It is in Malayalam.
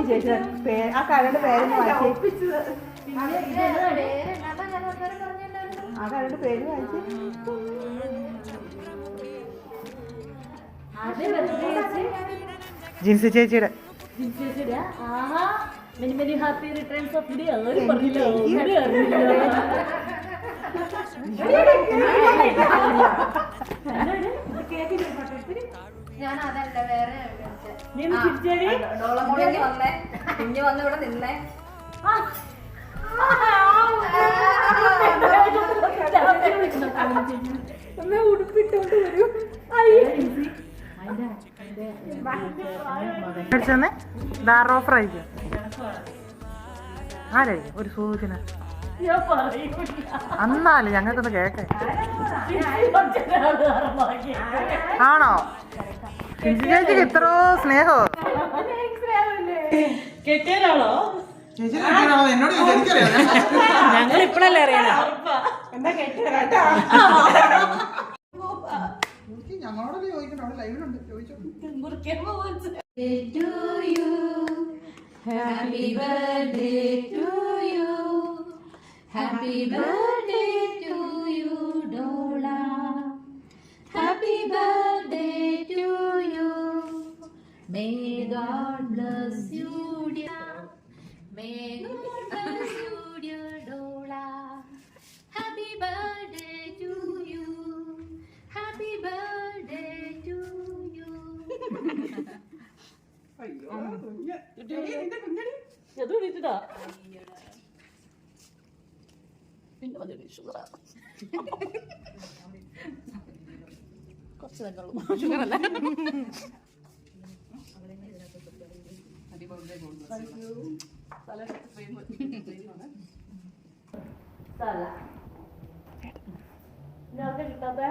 ചേച്ചി ആ കടയുടെ പേരൊന്ന് വായിച്ചേ. ആ കടയുടെ പേര് വായിച്ചേ. ജിൻസി ചേച്ചിയുടെ. Many many happy returns of the day. Already പറഞ്ഞില്ല. already അറിയില്ല. ഞാൻ അതല്ല വേറെ നീ ചിരിച്ചേടി. ഡോളമോളിൽ വന്നേ കുഞ്ഞു വന്ന് ഇവിടെ നിന്നേ. ഉടുപ്പിട്ടോണ്ട് വരും. ആരായിരിക്കും ഒരു സൂചന അന്നാല് ഞങ്ങൾക്കൊന്ന് കേൾക്കേ. ആണോ ചേച്ചിക്ക് ഇത്രോ സ്നേഹോ? കെട്ടിയതാണോ? എന്നോട് ഞങ്ങൾ ഇപ്പഴല്ലേ അറിയാനാ. ഞങ്ങളോട് ചോദിക്കണ്ട, അവിടെ ലൈവിലുണ്ട്, ചോദിച്ചോ. Happy birthday to you. Happy birthday to you, Dola. Happy birthday to you. May God bless you, dear. May God bless you, dear Dola. Happy birthday to you. Happy birthday to you. അയ്യോ പിന്നെ മതി ഷുഗറാ. കുറച്ച് തന്നെയുള്ളൂ ഷുഗറല്ല. കിട്ടാത്ത